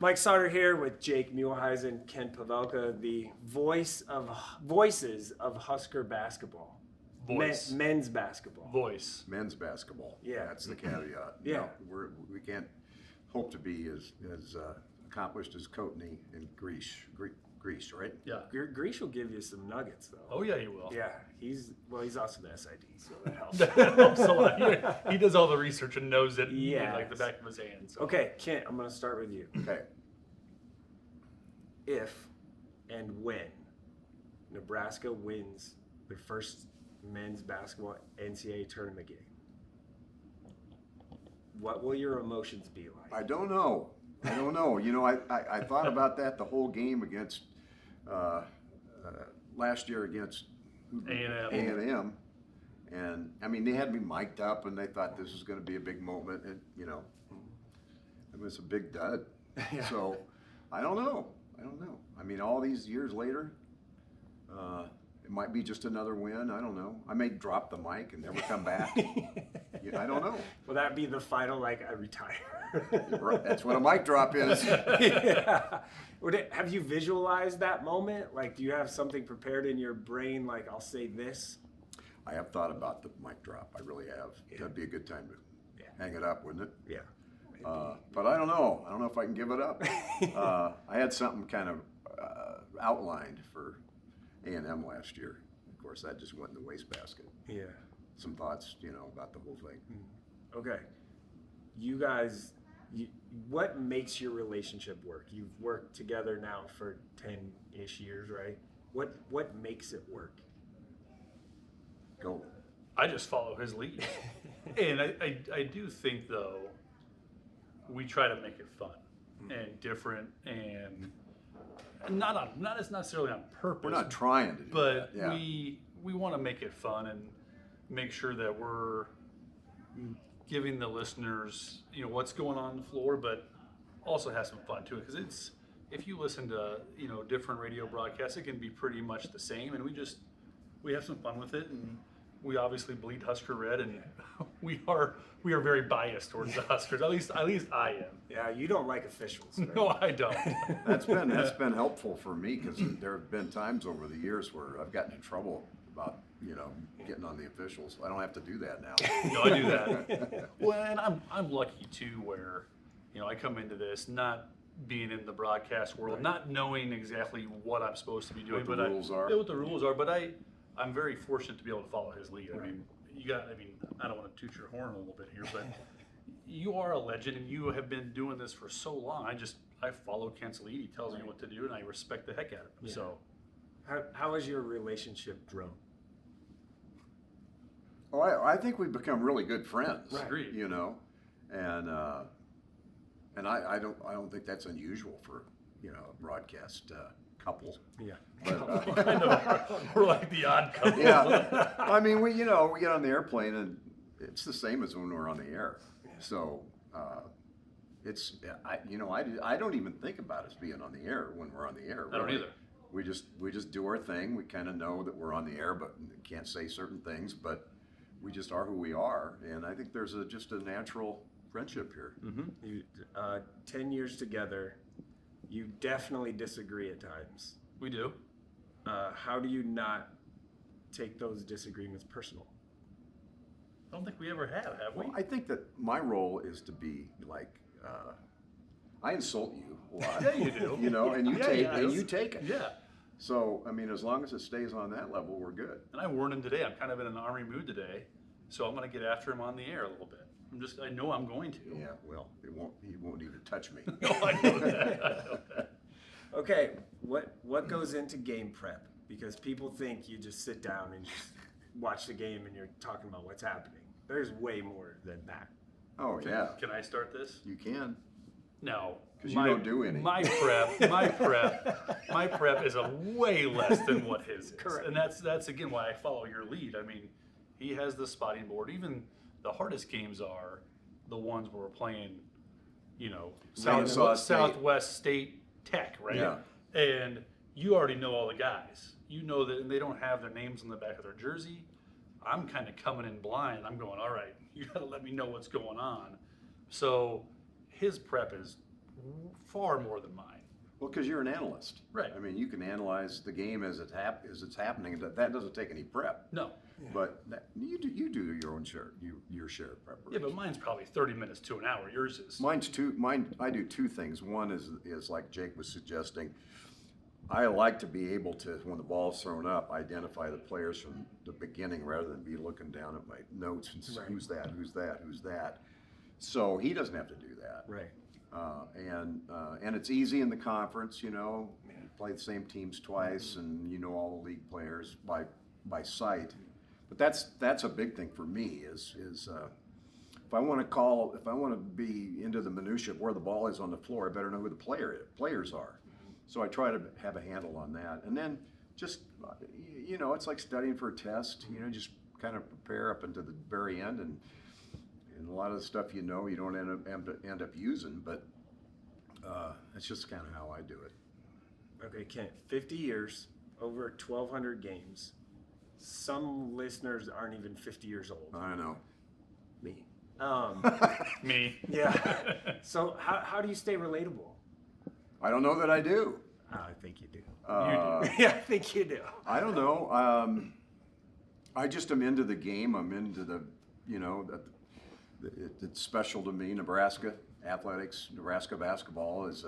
Mike Sautter here with Jake Muhleisen, Ken Pavelka, the voices of Husker Basketball. Voice. Men's basketball. Voice. Men's basketball. Yeah. That's the caveat. Yeah. No, we can't hope to be as accomplished as Coatney and Grease, right? Yeah. Grease will give you some nuggets, though. Oh, yeah, he will. Yeah, he's also the SID, so that helps. That helps a lot. He does all the research and knows it Yes. like the back of his hand. So. Okay, Kent, I'm going to start with you. Okay. If and when Nebraska wins their first men's basketball NCAA tournament game, what will your emotions be like? I don't know. You know, I thought about that the whole game against last year against A&M. And I mean, they had me mic'd up, and they thought this was going to be a big moment, and you know, it was a big dud. Yeah. So I don't know. I mean, all these years later, it might be just another win. I don't know. I may drop the mic and never come back. I don't know. Will that be the final, like, I retire? That's what a mic drop is. Yeah. Have you visualized that moment? Like, do you have something prepared in your brain, like, I'll say this? I have thought about the mic drop. I really have. Yeah. That'd be a good time to Yeah. hang it up, wouldn't it? Yeah. But I don't know. I don't know if I can give it up. I had something kind of outlined for A&M last year. Of course, that just went in the wastebasket. Yeah. Some thoughts, about the whole thing. Okay. You guys, what makes your relationship work? You've worked together now for 10-ish years, right? What makes it work? Go. I just follow his lead. And I do think, though, we try to make it fun and different and not as necessarily on purpose. We're not trying to do but that. Yeah. we want to make it fun and make sure that we're giving the listeners what's going on the floor, but also have some fun to it, because if you listen to different radio broadcasts, it can be pretty much the same, and we have some fun with it, and we obviously bleed Husker red, and we are very biased towards the Huskers. At least I am. Yeah, you don't like officials, right? No, I don't. That's been helpful for me, because there have been times over the years where I've gotten in trouble about getting on the officials. I don't have to do that now. No, I do that. Well, and I'm lucky too, where I come into this not being in the broadcast world, Right. not knowing exactly what I'm supposed to be doing, What the rules are. What the rules are, but I'm very fortunate to be able to follow his lead. Right. I don't want to toot your horn a little bit here, but you are a legend, and you have been doing this for so long. I follow Kent's lead. He tells me what to do, and I respect the heck out of him. Yeah. So, How has your relationship grown? Oh, I think we've become really good friends. Right. Agreed. And I don't think that's unusual for a broadcast couple. Yeah. But, I know we're like the odd couple. yeah, I mean we get on the airplane and it's the same as when we're on the air. So I don't even think about us being on the air when we're on the air. I don't really. either. We just do our thing. We kind of know that we're on the air, but can't say certain things. But we just are who we are, and I think there's just a natural friendship here. Mm-hmm. You, 10 years together, you definitely disagree at times. We do. How do you not take those disagreements personal? I don't think we ever have we? Well, I think that my role is to be like, I insult you a lot. Yeah, you do. And you take it. Yeah. So, I mean, as long as it stays on that level, we're good. And I warned him today. I'm kind of in an Army mood today, so I'm going to get after him on the air a little bit. I know I'm going to. Yeah, well, he won't even touch me. No, I know that. Okay, what goes into game prep? Because people think you just sit down and just watch the game and you're talking about what's happening. There's way more than that. Oh, yeah. Can I start this? You can. No. 'Cause you don't do any. My prep is a way less than what his is. Correct. And that's again why I follow your lead. I mean, he has the spotting board. Even the hardest games are the ones where we're playing, Southwest State Tech, right? Yeah. And you already know all the guys. You know that, and they don't have their names on the back of their jersey. I'm kind of coming in blind. I'm going, all right, you got to let me know what's going on. So his prep is far more than mine. Well, because you're an analyst. Right. I mean, you can analyze the game as it's happening. That doesn't take any prep. No. But you do your own share, your share of preparation. Yeah, but mine's probably 30 minutes to an hour. Yours is. I do two things. One is like Jake was suggesting. I like to be able to, when the ball's thrown up, identify the players from the beginning rather than be looking down at my notes and Right. who's that. So he doesn't have to do that. Right. And it's easy in the conference, you know. You play the same teams twice, and you know all the league players by sight. But that's a big thing for me. Is if I want to be into the minutia of where the ball is on the floor, I better know who the players are. So I try to have a handle on that, and then just it's like studying for a test. Just kind of prepare up until the very end, and a lot of the stuff you don't end up using, but that's just kind of how I do it. Okay, Kent, 50 years, over 1,200 games. Some listeners aren't even 50 years old. I know. Me. Me. Yeah. So how do you stay relatable? I don't know that I do. I think you do. Yeah, I think you do. I don't know. I just am into the game. I'm into the, it's special to me. Nebraska athletics, Nebraska basketball is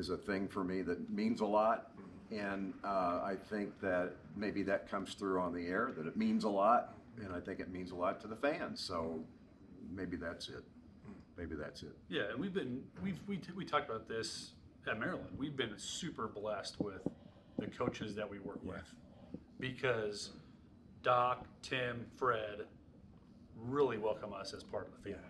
a thing for me that means a lot. And I think that maybe that comes through on the air, that it means a lot. And I think it means a lot to the fans. So maybe that's it. Yeah, and we talked about this at Maryland. We've been super blessed with the coaches that we work with, because Doc, Tim, Fred really welcome us as part of the family.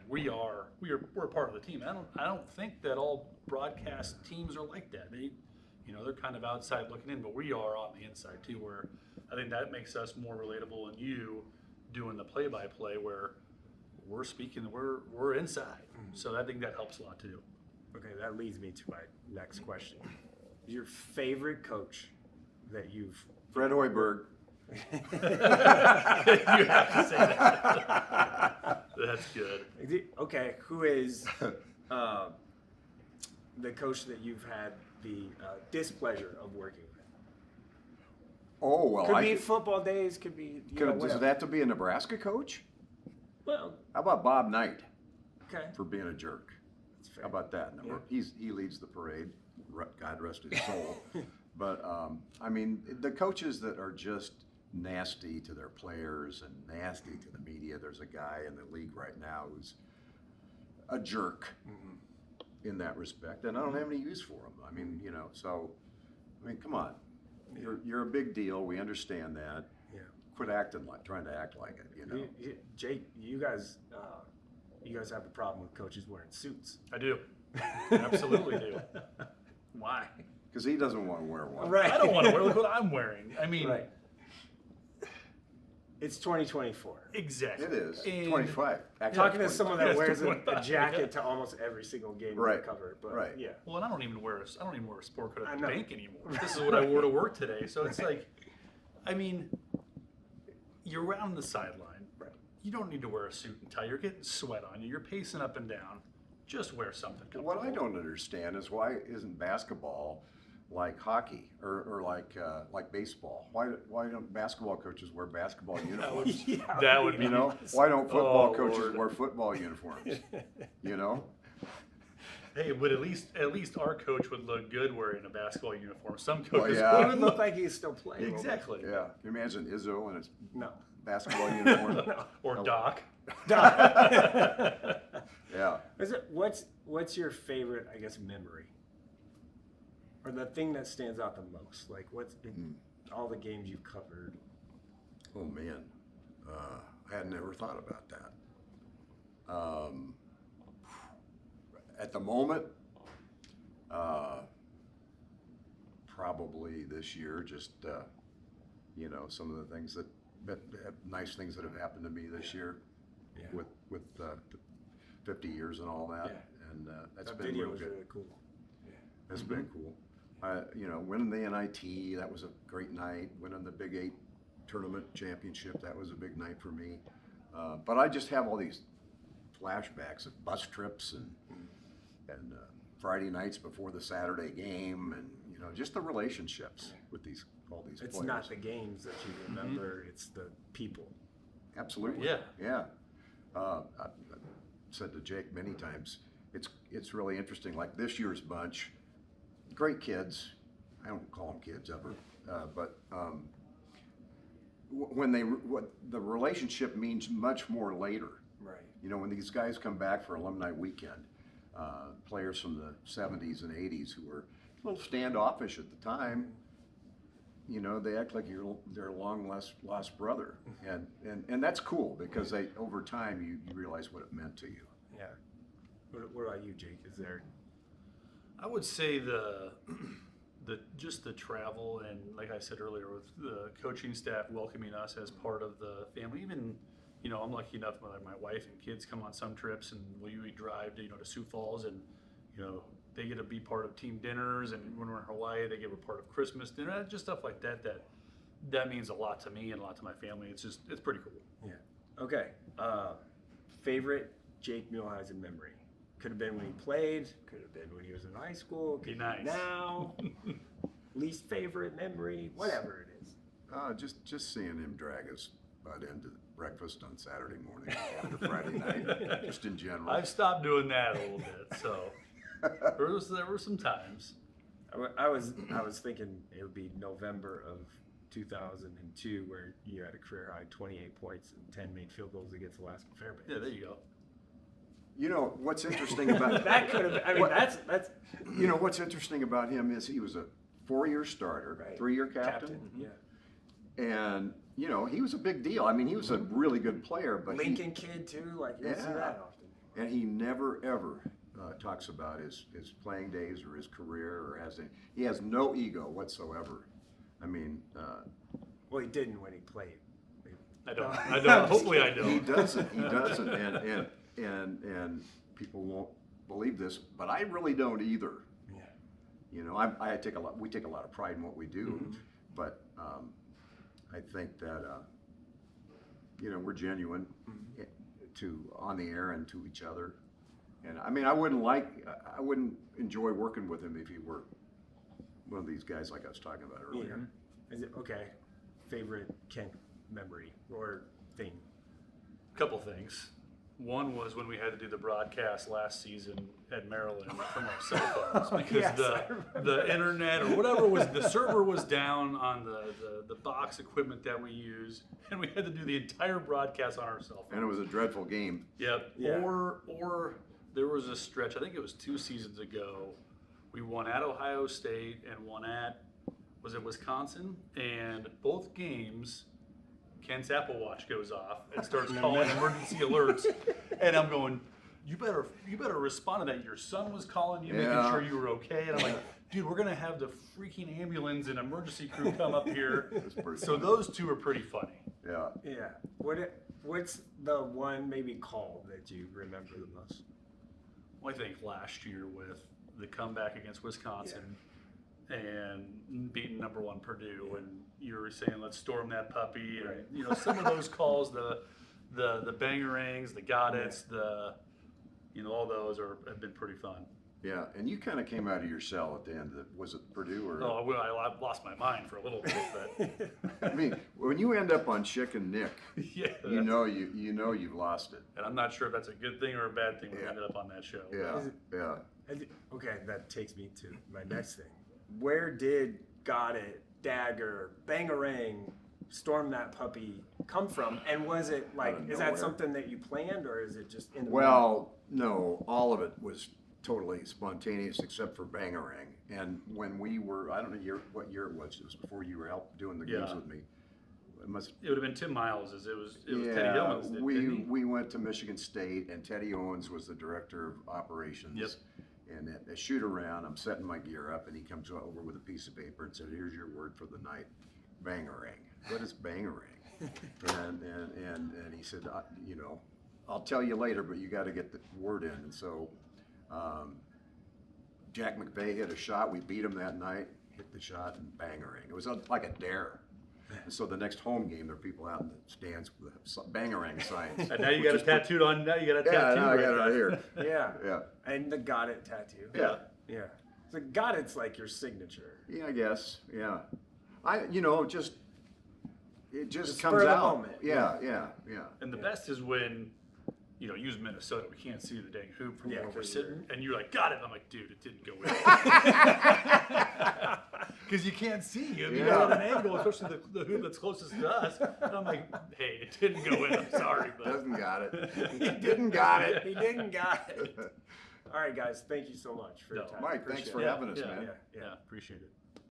We're part of the team. I don't think that all broadcast teams are like that. They're kind of outside looking in, but we are on the inside too, where I think that makes us more relatable, and you doing the play-by-play where we're speaking, we're inside. Mm-hmm. So I think that helps a lot too. Okay, that leads me to my next question. Your favorite coach that you've... Fred Hoiberg. You have to say that. That's good. Okay, who is the coach that you've had the displeasure of working with? Oh, well, could be football days, could be does it have to be a Nebraska coach? Well, how about Bob Knight? Okay. For being a jerk. That's fair. How about that? Yeah. He leads the parade. God rest his soul. But I mean, the coaches that are just nasty to their players and nasty to the media. There's a guy in the league right now who's a jerk in that respect, and I don't have any use for him. I mean, so I mean, come on. You're a big deal. We understand that. Yeah. Quit trying to act like it. Jake, you guys have a problem with coaches wearing suits. I do. Absolutely do. Why? Because he doesn't want to wear one. Right. I don't want to wear. Look what I'm wearing. I mean, right. It's 2024. Exactly. It is. And 25. Actually, Talking to someone that wears a 25, jacket to almost every single game Right. we cover, but Right. yeah. Well, and I don't even wear a sport coat I at the know. bank anymore. This is what I wore to work today. So it's Right. like, I mean, you're around the sideline. Right. You don't need to wear a suit and tie. You're getting sweat on you. You're pacing up and down. Just wear something comfortable. What I don't understand is why isn't basketball like hockey or like baseball? Why don't basketball coaches wear basketball uniforms? That would be Why don't football coaches Lord. wear football uniforms? Hey, but at least our coach would look good wearing a basketball uniform. Some coaches yeah. It would look like he's still playing. Exactly. Yeah. Can you imagine Izzo in his No. basketball uniform? No. Or Doc. Yeah. What's your favorite, I guess, memory? Or the thing that stands out the most? Like, what's in all the games you've covered? Oh man, I had never thought about that. At the moment, probably this year, just some of the things that nice things that have happened to me this year, with 50 years and all that, and that's That been video real was good. really cool. It's been cool. Winning the NIT, that was a great night. Winning the Big 8 tournament championship, that was a big night for me. But I just have all these flashbacks of bus trips and Friday nights before the Saturday game, and just the relationships with all these It's players. not the games that you remember; it's the people. Absolutely. Yeah. I've said to Jake many times, it's really interesting. Like this year's bunch, great kids. I don't call them kids ever, but when the relationship means much more later. Right. When these guys come back for alumni weekend, players from the 70s and 80s who were a little standoffish at the time, they act like you're their long lost brother, and that's cool because over time you realize what it meant to you. Yeah. What about you, Jake? Is there? I would say just the travel, and like I said earlier, with the coaching staff welcoming us as part of the family. Even, I'm lucky enough that my wife and kids come on some trips, and we drive to Sioux Falls, and they get to be part of team dinners, and when we're in Hawaii, they get a part of Christmas dinner, just stuff like that. That means a lot to me and a lot to my family. It's pretty cool. Yeah. Okay. Favorite Jake Muhleisen memory? Could have been when he played. Could have been when he was in high school. Could be nice. Now. Least favorite memory, whatever it is. Just seeing him drag his butt into breakfast on Saturday morning after Friday night, just in general. I've stopped doing that a little bit, so there were some times. I was thinking it would be November of 2002 where you had a career high 28 points and 10 made field goals against Alaska Fairbanks. Yeah, there you go. What's interesting about that could have been, I mean, that's what's interesting about him is he was a 4-year starter, right. 3-year captain. Yeah. And he was a big deal. I mean, he was a really good player, but Lincoln kid too, like you don't see that often. And he never ever talks about his playing days or his career or he has no ego whatsoever. I mean, well, he didn't when he played. I don't. Hopefully, I don't. He doesn't, and people won't believe this, but I really don't either. Yeah. We take a lot of pride in what we do, but I think that we're genuine on the air and to each other. And I mean, I wouldn't enjoy working with him if he were one of these guys like I was talking about earlier. Is it okay? Favorite Kent memory or thing? Couple things. One was when we had to do the broadcast last season at Maryland from our cell phones because the internet or whatever the server was down on the box equipment that we use, and we had to do the entire broadcast on our cell phones. And it was a dreadful game. Yep. Yeah. Or there was a stretch, I think it was 2 seasons ago, we won at Ohio State and won at, was it Wisconsin? And both games, Ken's Apple Watch goes off and starts calling emergency alerts, and I'm going, you better respond to that. Your son was calling you, making sure you were okay, and I'm like, dude, we're gonna have the freaking ambulance and emergency crew come up here. So those two are pretty funny. Yeah. Yeah. What's the one maybe call that you remember the most? Well, I think last year with the comeback against Wisconsin. And beating number 1 Purdue, and you were saying let's storm that puppy, and some of those calls, the bangerangs, the got it's, all those have been pretty fun. Yeah, and you kind of came out of your shell at the end. Was it Purdue or? Oh, well, I lost my mind for a little bit, but I mean, when you end up on Chick and Nick, yeah, you've lost it. And I'm not sure if that's a good thing or a bad thing when we ended up on that show. Yeah. Okay, that takes me to my next thing. Where did Got It, Dagger, Bangarang, Storm That Puppy come from? And was it is that something that you planned, or is it just in the moment? No, all of it was totally spontaneous except for Bangarang. And when we were, I don't know what year it was before you were doing the games with me. It would have been Tim Miles. It was Teddy Owens. We went to Michigan State, and Teddy Owens was the director of operations. Yep. And at a shoot around, I'm setting my gear up, and he comes over with a piece of paper and said, "Here's your word for the night, Bangarang." What is Bangarang? and he said, I'll tell you later, but you got to get the word in. And so Jack McVay hit a shot. We beat him that night. Hit the shot and Bangarang. It was like a dare. And so the next home game, there are people out in the stands with Bangarang signs. And now you got it tattooed on. Now you got a tattoo. Yeah, now I got it right here. Yeah. And the Got It tattoo. Yeah. Yeah. So got it's like your signature. Yeah, I guess. Yeah. It just spur comes of the out. moment. Yeah. And the best is when, use Minnesota. We can't see the dang hoop from where we're sitting, and you're like, got it. And I'm like, dude, it didn't go in. Because you can't see. You got an angle, especially the hoop that's closest to us. And I'm like, hey, it didn't go in. I'm sorry, but Doesn't got it. He didn't got it. He didn't got it. All right, guys. Thank you so much for your time. Mike, thanks Appreciate for it. having us, man. Yeah, appreciate it.